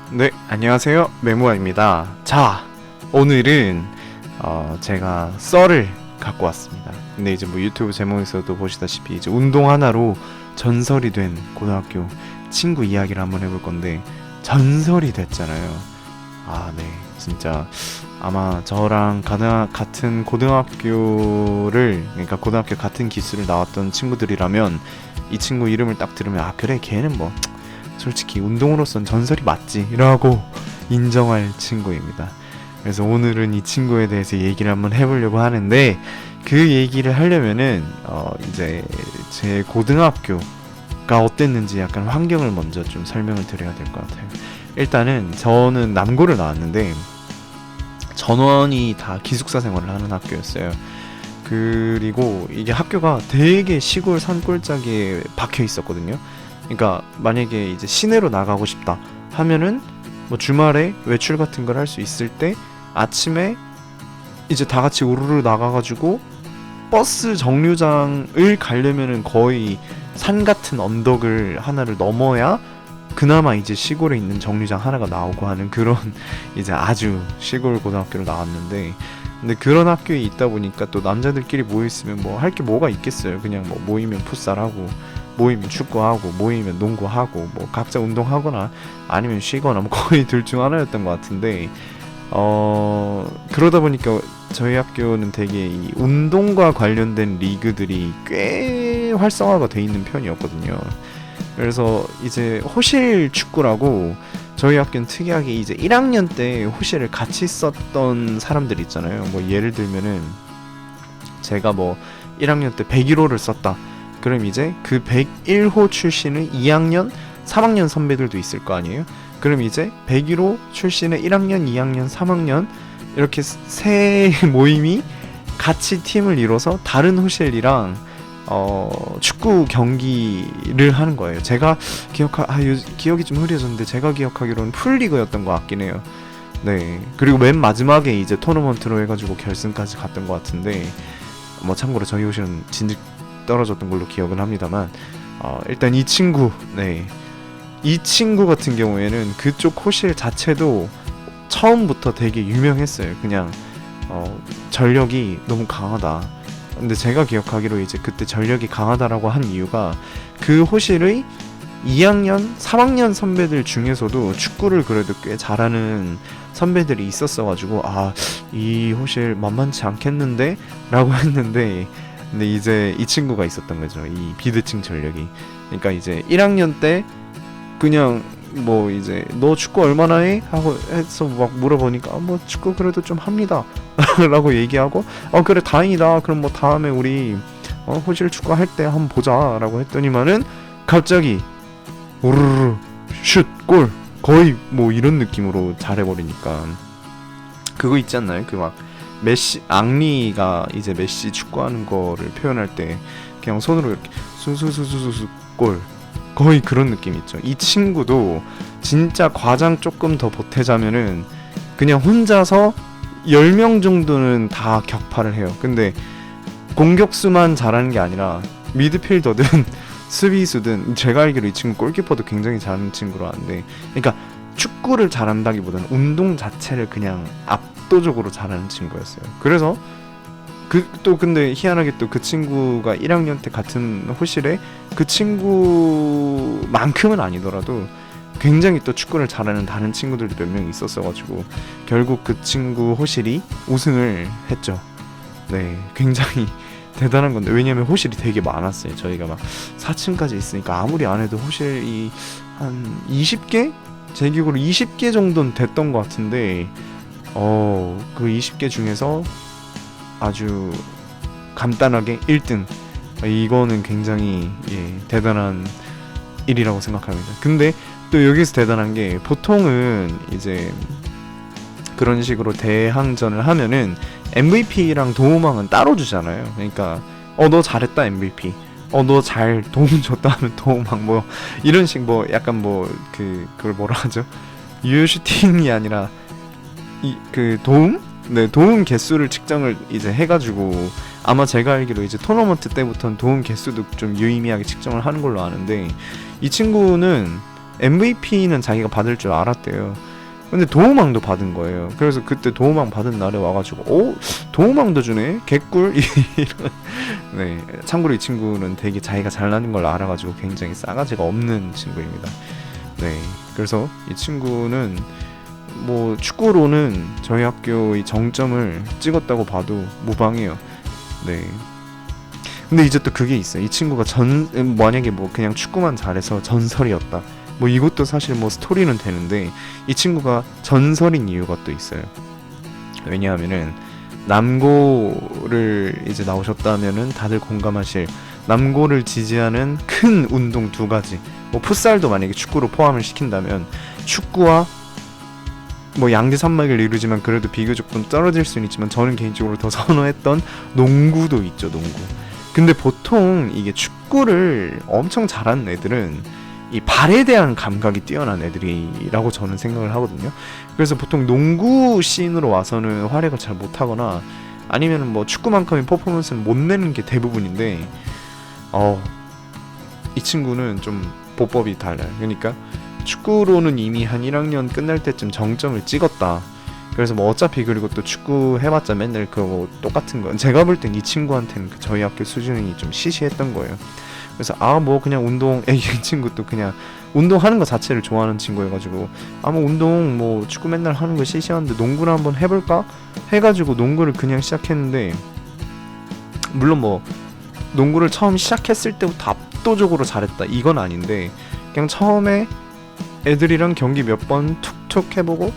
네, 안녕하세요. 메모아입니다. 자, 오늘은 제가 썰을 갖고 왔습니다. 근데 이제 뭐 유튜브 제목에서도 보시다시피 이제 운동 하나로 전설이 된 고등학교 친구 이야기를 한번 해볼 건데 전설이 됐잖아요. 아, 네, 진짜 아마 저랑 같은 고등학교를 그러니까 고등학교 같은 기수를 나왔던 친구들이라면 이 친구 이름을 딱 들으면 아 그래 걔는 뭐 솔직히 운동으로선 전설이 맞지 라고 인정할 친구입니다. 그래서 오늘은 이 친구에 대해서 얘기를 한번 해보려고 하는데 그 얘기를 하려면은 이제 제 고등학교가 어땠는지 약간 환경을 먼저 좀 설명을 드려야 될 것 같아요. 일단은 저는 남고를 나왔는데 전원이 다 기숙사 생활을 하는 학교였어요. 그리고 이게 학교가 되게 시골 산골짜기에 박혀 있었거든요. 그러니까 만약에 이제 시내로 나가고 싶다 하면은 뭐 주말에 외출 같은 걸 할 수 있을 때 아침에 이제 다 같이 우르르 나가가지고 버스 정류장을 가려면은 거의 산 같은 언덕을 하나를 넘어야 그나마 이제 시골에 있는 정류장 하나가 나오고 하는 그런 이제 아주 시골 고등학교로 나왔는데 근데 그런 학교에 있다 보니까 또 남자들끼리 모여있으면 뭐 할 게 뭐가 있겠어요. 그냥 뭐 모이면 풋살하고 모이면 축구하고 모이면 농구하고 뭐 각자 운동하거나 아니면 쉬거나 뭐 거의 둘 중 하나였던 것 같은데 그러다 보니까 저희 학교는 되게 이 운동과 관련된 리그들이 꽤 활성화가 돼 있는 편이었거든요. 그래서 이제 호실 축구라고 저희 학교는 특이하게 이제 1학년 때 호실을 같이 썼던 사람들 있잖아요. 뭐 예를 들면은 제가 뭐 1학년 때 101호를 썼다. 그럼 이제 그 101호 출신의 2학년, 3학년 선배들도 있을 거 아니에요? 그럼 이제 101호 출신의 1학년, 2학년, 3학년 이렇게 세 모임이 같이 팀을 이뤄서 다른 호실이랑 축구 경기를 하는 거예요. 제가 기억이 좀 흐려졌는데 제가 기억하기로는 풀리그였던 것 같긴 해요. 네. 그리고 맨 마지막에 이제 토너먼트로 해가지고 결승까지 갔던 것 같은데 뭐 참고로 저희 호실은 진즉 떨어졌던 걸로 기억은 합니다만 일단 이 친구 이 친구 같은 경우에는 그쪽 호실 자체도 처음부터 되게 유명했어요. 그냥 전력이 너무 강하다. 근데 제가 기억하기로 이제 그때 전력이 강하다라고 한 이유가 그 호실의 2학년, 3학년 선배들 중에서도 축구를 그래도 꽤 잘하는 선배들이 있었어가지고 아, 이 호실 만만치 않겠는데? 라고 했는데 근데 이제 이 친구가 있었던 거죠. 이 비대칭 전력이. 그러니까 이제 1학년 때 그냥 뭐 이제 너 축구 얼마나 해? 하고 해서 막 물어보니까 뭐 축구 그래도 좀 합니다. 라고 얘기하고 그래 다행이다. 그럼 뭐 다음에 우리 호실 축구 할 때 한번 보자. 라고 했더니만은 갑자기 우르르 슛 골 거의 뭐 이런 느낌으로 잘해버리니까 그거 있지 않나요? 그 막 메시 앙리가 이제 메시 축구하는 거를 표현할 때 그냥 손으로 이렇게 수수수수수 골 거의 그런 느낌 있죠. 이 친구도 진짜 과장 조금 더 보태자면은 그냥 혼자서 10명 정도는 다 격파를 해요. 근데 공격수만 잘하는 게 아니라 미드필더든 수비수든 제가 알기로 이 친구 골키퍼도 굉장히 잘하는 친구로 아는데 그러니까 축구를 잘한다기보다는 운동 자체를 그냥 압도적으로 잘하는 친구였어요. 그래서 근데 희한하게 또 그 친구가 1학년 때 같은 호실에 그 친구만큼은 아니더라도 굉장히 또 축구를 잘하는 다른 친구들도 몇 명 있었어가지고 결국 그 친구 호실이 우승을 했죠. 네, 굉장히 대단한 건데 왜냐면 호실이 되게 많았어요. 저희가 막 4층까지 있으니까 아무리 안 해도 호실이 한 20개? 제 기억으로 20개 정도는 됐던 것 같은데 그 20개 중에서 아주 간단하게 1등 이거는 굉장히 대단한 일이라고 생각합니다. 근데 또 여기서 대단한 게 보통은 이제 그런 식으로 대항전을 하면은 MVP랑 도움왕은 따로 주잖아요. 그러니까 너 잘했다 MVP 너 잘 도움 줬다 하면 도움왕 뭐 이런 식 뭐 약간 뭐 그걸 뭐라 하죠? 유효슈팅이 아니라 그 도움? 네, 도움 개수를 측정을 이제 해가지고 아마 제가 알기로 이제 토너먼트 때부터는 도움 개수도 좀 유의미하게 측정을 하는 걸로 아는데 이 친구는 MVP는 자기가 받을 줄 알았대요. 근데 도우망도 받은 거예요. 그래서 그때 도우망 받은 날에 와가지고 도우망도 주네? 개꿀? 이런. 네, 참고로 이 친구는 되게 자기가 잘나는 걸 알아가지고 굉장히 싸가지가 없는 친구입니다. 네, 그래서 이 친구는 뭐 축구로는 저희 학교의 정점을 찍었다고 봐도 무방해요. 네. 근데 이제 또 그게 있어요. 이 친구가 만약에 뭐 그냥 축구만 잘해서 전설이었다, 뭐 이것도 사실 뭐 스토리는 되는데, 이 친구가 전설인 이유가 또 있어요. 왜냐하면은 남고를 이제 나오셨다면은 다들 공감하실, 남고를 지지하는 큰 운동 두 가지, 뭐 풋살도 만약에 축구로 포함을 시킨다면 축구와 뭐 양대산맥을 이루지만 그래도 비교적 좀 떨어질 수는 있지만 저는 개인적으로 더 선호했던 농구도 있죠, 농구. 근데 보통 이게 축구를 엄청 잘하는 애들은 이 발에 대한 감각이 뛰어난 애들이라고 저는 생각을 하거든요. 그래서 보통 농구 씬으로 와서는 활약을 잘 못하거나 아니면 뭐 축구만큼의 퍼포먼스는 못 내는 게 대부분인데, 이 친구는 좀 보법이 달라요. 그러니까 축구로는 이미 한 1학년 끝날 때쯤 정점을 찍었다. 그래서 뭐 어차피 그리고 또 축구 해봤자 맨날 그거 똑같은 거. 제가 볼 땐 이 친구한테는 저희 학교 수준이 좀 시시했던 거예요. 그래서 뭐 그냥 운동, 이 친구도 그냥 운동하는 거 자체를 좋아하는 친구여가지고 뭐 운동 뭐 축구 맨날 하는 거 시시한데 농구를 한번 해볼까 해가지고 농구를 그냥 시작했는데, 물론 뭐 농구를 처음 시작했을 때부터 압도적으로 잘했다 이건 아닌데, 그냥 처음에 애들이랑 경기 몇 번 툭툭 해보고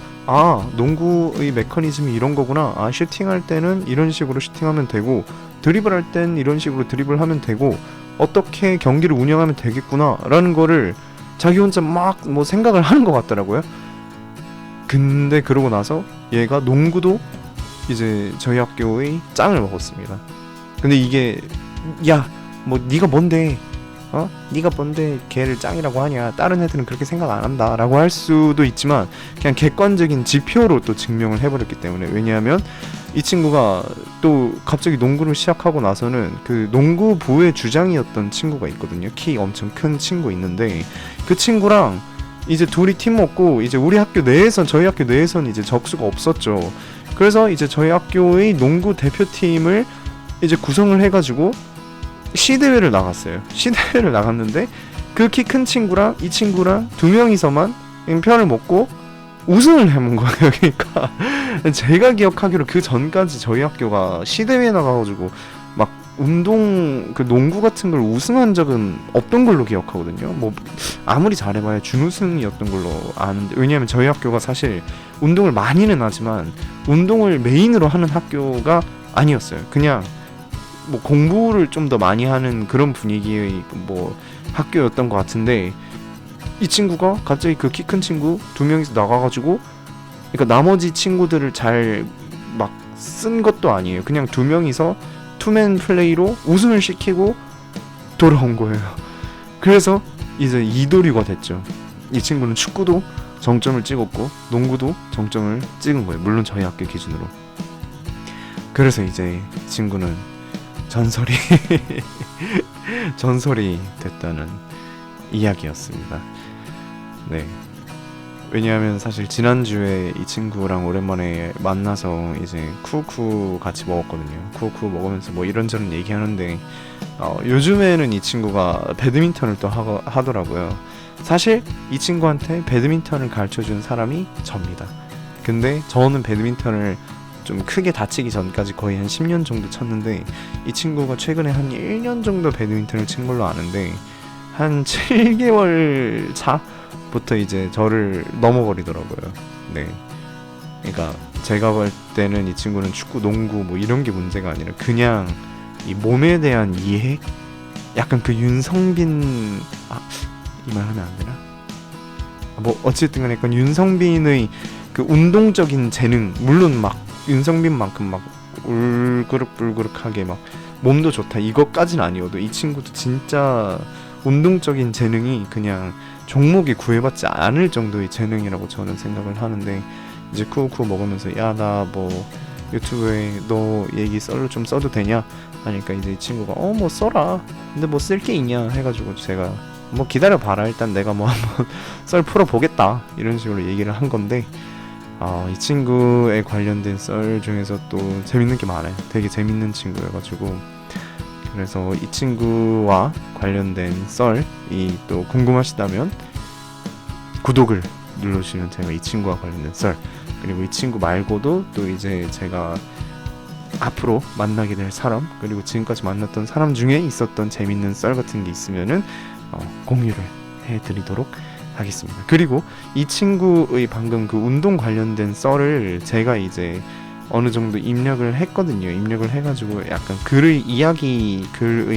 농구의 메커니즘이 이런 거구나, 슈팅할 때는 이런 식으로 슈팅하면 되고 드리블할 땐 이런 식으로 드리블하면 되고 어떻게 경기를 운영하면 되겠구나 라는 거를 자기 혼자 막 뭐 생각을 하는 것 같더라고요. 근데 그러고 나서 얘가 농구도 이제 저희 학교의 짱을 먹었습니다. 근데 이게 뭐 네가 뭔데 네가 뭔데 걔를 짱이라고 하냐, 다른 애들은 그렇게 생각 안 한다 라고 할 수도 있지만 그냥 객관적인 지표로 또 증명을 해버렸기 때문에. 왜냐하면 이 친구가 또 갑자기 농구를 시작하고 나서는 그 농구부의 주장이었던 친구가 있거든요. 키 엄청 큰 친구 있는데 그 친구랑 이제 둘이 팀 먹고 이제 우리 학교 내에선, 저희 학교 내에선 이제 적수가 없었죠. 그래서 이제 저희 학교의 농구 대표팀을 이제 구성을 해가지고 시대회를 나갔어요. 시대회를 나갔는데 그 키 큰 친구랑 이 친구랑 두 명이서만 편을 먹고 우승을 해본 거예요. 그러니까 제가 기억하기로 그 전까지 저희 학교가 시대회에 나가가지고 막 운동 그 농구 같은 걸 우승한 적은 없던 걸로 기억하거든요. 뭐 아무리 잘해봐야 준우승이었던 걸로 아는데, 왜냐하면 저희 학교가 사실 운동을 많이는 하지만 운동을 메인으로 하는 학교가 아니었어요. 그냥 뭐 공부를 좀 더 많이 하는 그런 분위기의 뭐 학교였던 것 같은데, 이 친구가 갑자기 그 키 큰 친구 두 명이서 나가가지고, 그러니까 나머지 친구들을 잘 막 쓴 것도 아니에요. 그냥 두 명이서 투맨 플레이로 우승을 시키고 돌아온 거예요. 그래서 이제 이도류가 됐죠. 이 친구는 축구도 정점을 찍었고 농구도 정점을 찍은 거예요. 물론 저희 학교 기준으로. 그래서 이제 친구는 전설이 됐다는 이야기였습니다. 네. 왜냐하면 사실 지난주에 이 친구랑 오랜만에 만나서 이제 쿠쿠 같이 먹었거든요. 쿠쿠 먹으면서 뭐 이런저런 얘기하는데 요즘에는 이 친구가 배드민턴을 또 하더라고요. 사실 이 친구한테 배드민턴을 가르쳐준 사람이 접니다. 근데 저는 배드민턴을 좀 크게 다치기 전까지 거의 한 10년 정도 쳤는데, 이 친구가 최근에 한 1년 정도 배드민턴을 친 걸로 아는데 한 7개월 차부터 이제 저를 넘어버리더라고요. 네. 그러니까 제가 볼 때는 이 친구는 축구, 농구 뭐 이런 게 문제가 아니라 그냥 이 몸에 대한 이해? 약간 그 윤성빈 이 말 하면 안 되나? 뭐 어쨌든 간에 약간 윤성빈의 그 운동적인 재능, 물론 막 윤성빈만큼 막 울그럭불그럭하게 막 몸도 좋다 이것까진 아니어도 이 친구도 진짜 운동적인 재능이 그냥 종목에 구애받지 않을 정도의 재능이라고 저는 생각을 하는데, 이제 쿠쿠 먹으면서 나 뭐 유튜브에 너 얘기 좀 써도 되냐 하니까 이제 이 친구가 뭐 써라, 근데 뭐 쓸 게 있냐 해가지고 제가 뭐 기다려봐라, 일단 내가 뭐 한번 썰 풀어보겠다 이런 식으로 얘기를 한 건데, 이 친구에 관련된 썰 중에서 또 재밌는 게 많아요. 되게 재밌는 친구여가지고, 그래서 이 친구와 관련된 썰이 또 궁금하시다면 구독을 눌러주시면 제가 이 친구와 관련된 썰, 그리고 이 친구 말고도 또 이제 제가 앞으로 만나게 될 사람, 그리고 지금까지 만났던 사람 중에 있었던 재밌는 썰 같은 게 있으면은 공유를 해드리도록 하겠습니다. 그리고 이 친구의 방금 그 운동 관련된 썰을 제가 이제 어느 정도 입력을 했거든요. 입력을 해가지고 약간 글의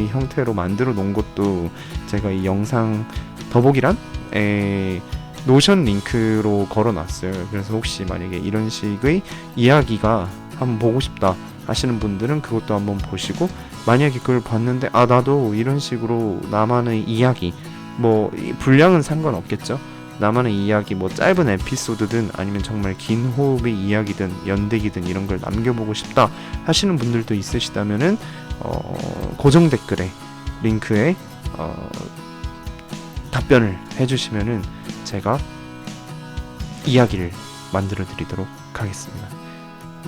형태로 만들어 놓은 것도 제가 이 영상 더보기란에 노션 링크로 걸어놨어요. 그래서 혹시 만약에 이런 식의 이야기가 한번 보고 싶다 하시는 분들은 그것도 한번 보시고, 만약에 그걸 봤는데 나도 이런 식으로 나만의 이야기, 뭐 분량은 상관없겠죠. 나만의 이야기, 뭐 짧은 에피소드든 아니면 정말 긴 호흡의 이야기든 연대기든 이런 걸 남겨보고 싶다 하시는 분들도 있으시다면은 고정 댓글에 링크에 답변을 해주시면은 제가 이야기를 만들어 드리도록 하겠습니다.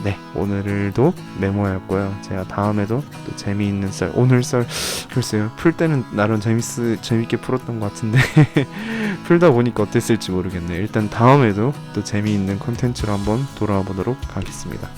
네, 오늘도 메모였고요. 제가 다음에도 또 재미있는 썰, 오늘 썰 글쎄요, 풀 때는 나름 재밌게 풀었던 것 같은데 풀다 보니까 어땠을지 모르겠네요. 일단 다음에도 또 재미있는 콘텐츠로 한번 돌아와 보도록 하겠습니다.